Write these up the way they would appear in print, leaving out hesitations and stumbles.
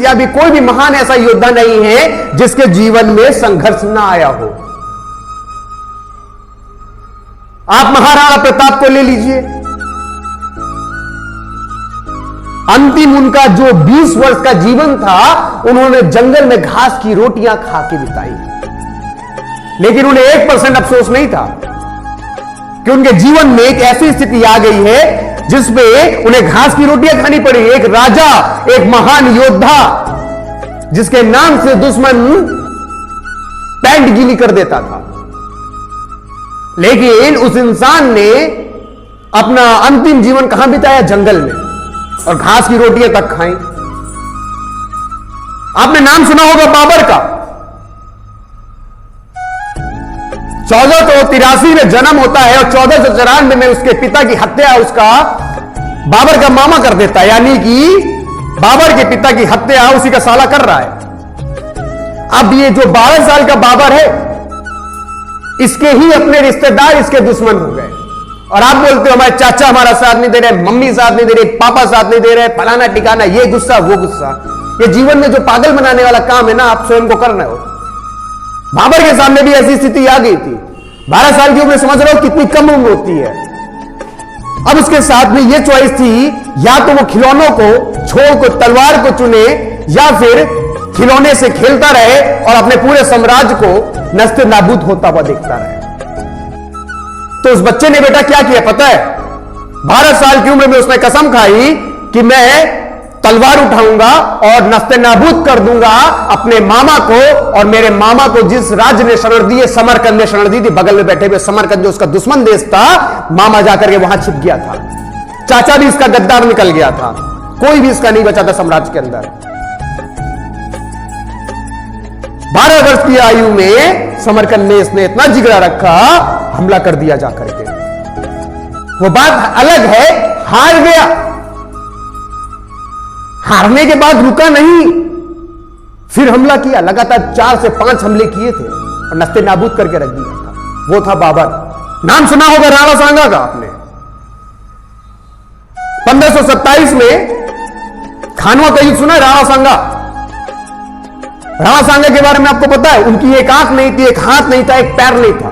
या भी कोई भी महान ऐसा योद्धा नहीं है जिसके जीवन में संघर्ष ना आया हो। आप महाराणा प्रताप को ले लीजिए, अंतिम उनका जो 20 वर्ष का जीवन था उन्होंने जंगल में घास की रोटियां खा के बिताई, लेकिन उन्हें 1% अफसोस नहीं था कि उनके जीवन में एक ऐसी स्थिति आ गई है जिसमें उन्हें घास की रोटियां खानी पड़ी। एक राजा, एक महान योद्धा जिसके नाम से दुश्मन पैंट गीली कर देता था, लेकिन उस इंसान ने अपना अंतिम जीवन कहां बिताया? जंगल में, और घास की रोटियां तक खाई। आपने नाम सुना होगा बाबर का। 1483 में जन्म होता है और 1494 में उसके पिता की हत्या उसका बाबर का मामा कर देता है, यानी कि बाबर के पिता की हत्या उसी का साला कर रहा है। अब ये जो 12 साल का बाबर है, इसके ही अपने रिश्तेदार इसके दुश्मन हो गए। और आप बोलते हो हमारे चाचा हमारा साथ नहीं दे रहे, मम्मी साथ नहीं दे रहे, पापा साथ नहीं दे रहे, फलाना ठिकाना, ये गुस्सा वो गुस्सा। ये जीवन में जो पागल बनाने वाला काम है ना, आप स्वयं को कर रहे हो। बाबर के सामने भी ऐसी स्थिति आ गई थी। 12 साल की उम्र, समझ रहे हो कितनी कम उम्र होती है। अब उसके साथ में यह चॉइस थी, या तो वो खिलौनों को छोड़ को तलवार को चुने, या फिर खिलौने से खेलता रहे और अपने पूरे साम्राज्य को नष्ट नाबूद होता हुआ देखता रहे। तो उस बच्चे ने बेटा क्या किया पता है? 12 साल की उम्र में उसने कसम खाई कि मैं तलवार उठाऊंगा और नस्ते नाबूद कर दूंगा अपने मामा को, और मेरे मामा को जिस राज्य ने शरण दी है, समरकंद ने शरण दी थी, बगल में बैठे हुए समरकंद जो उसका दुश्मन देश था, मामा जाकर के वहां छिप गया था। चाचा भी इसका गद्दार निकल गया था, कोई भी इसका नहीं बचा था साम्राज्य के अंदर। 12 वर्ष की आयु में समरकंद ने इसने इतना जिगरा रखा, हमला कर दिया जाकर के। वो बात अलग है, हार गया। हारने के बाद रुका नहीं, फिर हमला किया। लगातार 4 से 5 हमले किए थे और नस्ते नाबूद करके रख दिया था। वो था बाबर। नाम सुना होगा राणा सांगा का आपने। 1527 में खानवा का युद्ध सुना है, राणा सांगा। राणा सांगा के बारे में आपको पता है? उनकी एक आंख नहीं थी, एक हाथ नहीं था, एक पैर नहीं था।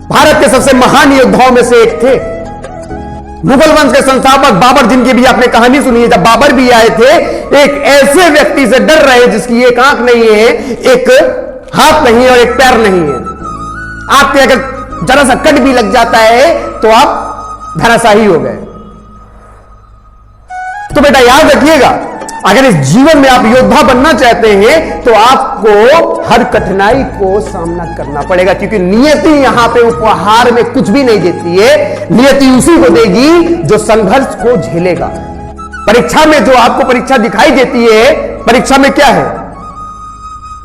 भारत के सबसे महान योद्धाओं में से एक थे। मुगल वंश के संस्थापक बाबर, जिनकी भी आपने कहानी सुनी है, जब बाबर भी आए थे, एक ऐसे व्यक्ति से डर रहे जिसकी एक आंख नहीं है, एक हाथ नहीं है और एक पैर नहीं है। आपके अगर जरा सा कट भी लग जाता है तो आप धराशायी हो गए। तो बेटा याद रखिएगा, अगर इस जीवन में आप योद्धा बनना चाहते हैं तो आपको हर कठिनाई को सामना करना पड़ेगा, क्योंकि नियति यहां पे उपहार में कुछ भी नहीं देती है। नियति उसी को देगी जो संघर्ष को झेलेगा। परीक्षा में जो आपको परीक्षा दिखाई देती है, परीक्षा में क्या है?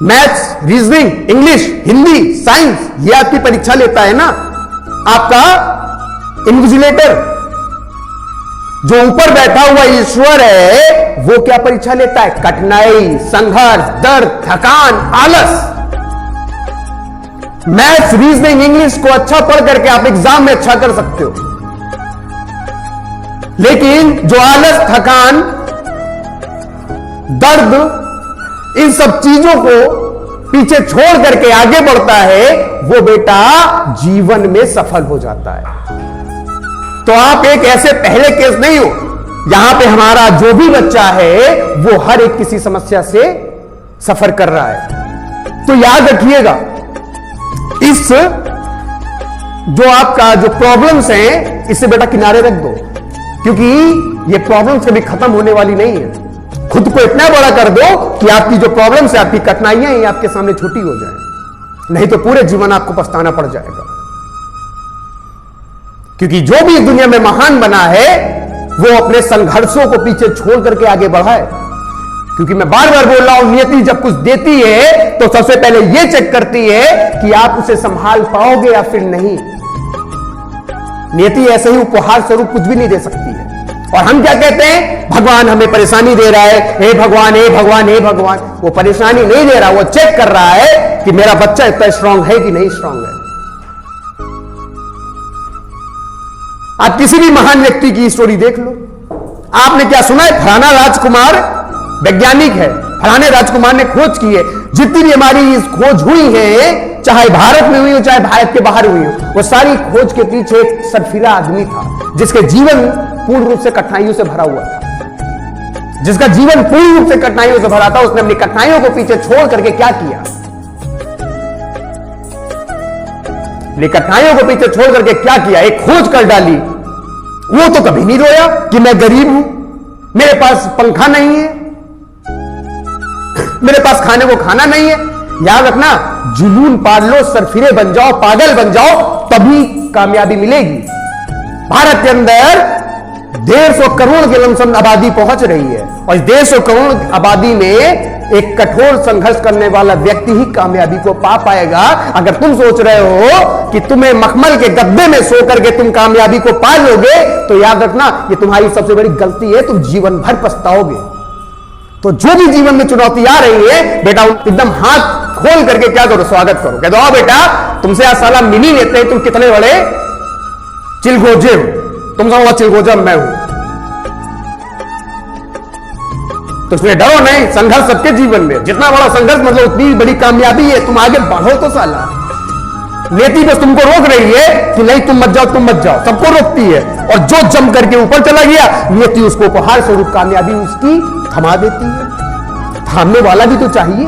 Maths, reasoning, English, Hindi, science, ये आपकी परीक्षा लेता है ना। आपका इन्विजिलेटर जो ऊपर बैठा हुआ ईश्वर है, वो क्या परीक्षा लेता है? कठिनाई, संघर्ष, दर्द, थकान, आलस। मैथ्स, रीजनिंग, इंग्लिश को अच्छा पढ़ करके आप एग्जाम में अच्छा कर सकते हो, लेकिन जो आलस, थकान, दर्द, इन सब चीजों को पीछे छोड़ करके आगे बढ़ता है, वो बेटा जीवन में सफल हो जाता है। तो आप एक ऐसे पहले केस नहीं हो। यहां पे हमारा जो भी बच्चा है वो हर एक किसी समस्या से सफर कर रहा है। तो याद रखिएगा, इस जो आपका जो प्रॉब्लम्स हैं, इससे बेटा किनारे रख दो, क्योंकि ये प्रॉब्लम्स कभी खत्म होने वाली नहीं है। खुद को इतना बड़ा कर दो कि आपकी जो प्रॉब्लम्स है, आपकी कठिनाइयां हैं, आपके सामने छोटी हो जाए, नहीं तो पूरे जीवन आपको पछताना पड़ जाएगा। क्योंकि जो भी दुनिया में महान बना है वो अपने संघर्षों को पीछे छोड़ करके आगे बढ़ा है। क्योंकि मैं बार बार बोल रहा हूं, नियति जब कुछ देती है तो सबसे पहले यह चेक करती है कि आप उसे संभाल पाओगे या फिर नहीं। नियति ऐसे ही उपहार स्वरूप कुछ भी नहीं दे सकती है। और हम क्या कहते हैं? भगवान हमें परेशानी दे रहा है, हे भगवान, हे भगवान, हे भगवान। वो परेशानी नहीं दे रहा, वो चेक कर रहा है कि मेरा बच्चा इतना स्ट्रांग है कि नहीं स्ट्रांग है। आप किसी भी महान व्यक्ति की स्टोरी देख लो। आपने क्या सुना है? फलाना राजकुमार वैज्ञानिक है, फलाने राजकुमार ने खोज की है। जितनी भी हमारी इस खोज हुई है, चाहे भारत में हुई हो चाहे भारत के बाहर हुई हो, वो सारी खोज के पीछे एक सरफिरा आदमी था जिसके जीवन पूर्ण रूप से कठिनाइयों से भरा हुआ था, जिसका जीवन पूर्ण रूप से कठिनाइयों से भरा था। उसने अपनी कठिनाइयों को पीछे छोड़ करके क्या किया? अपनी कठिनाइयों को पीछे छोड़ करके क्या किया? एक खोज कर डाली। वो तो कभी नहीं रोया कि मैं गरीब हूं, मेरे पास पंखा नहीं है, मेरे पास खाने को खाना नहीं है। याद रखना, जुनून पाल लो, सरफिरे बन जाओ, पागल बन जाओ, तभी कामयाबी मिलेगी। भारत के अंदर 150 करोड़ की लमसम आबादी पहुंच रही है और इस 150 करोड़ आबादी में एक कठोर संघर्ष करने वाला व्यक्ति ही कामयाबी को पा पाएगा। अगर तुम सोच रहे हो कि तुम्हें मखमल के गद्दे में सो करके तुम कामयाबी को पा लोगे, तो याद रखना ये तुम्हारी सबसे बड़ी गलती है, तुम जीवन भर पछताओगे। तो जो भी जीवन में चुनौती आ रही है बेटा, एकदम हाथ खोल करके क्या करो? स्वागत करो। कह दो आओ बेटा, तुमसे आज साला मिल ही लेते हैं, तुम कितने बड़े चिलगोजे हो। तुम समझो चिलगोजा मैं हूं, तो इसमें डरो नहीं। संघर्ष सबके जीवन में, जितना बड़ा संघर्ष मतलब उतनी बड़ी कामयाबी है। तुम आगे बढ़ो तो साला, नेति बस तुमको रोक रही है कि नहीं तुम मत जाओ, तुम मत जाओ, सबको रोकती है। और जो जम करके ऊपर चला गया, नियति उसको उपहार स्वरूप कामयाबी उसकी थमा देती है। थामने वाला भी तो चाहिए।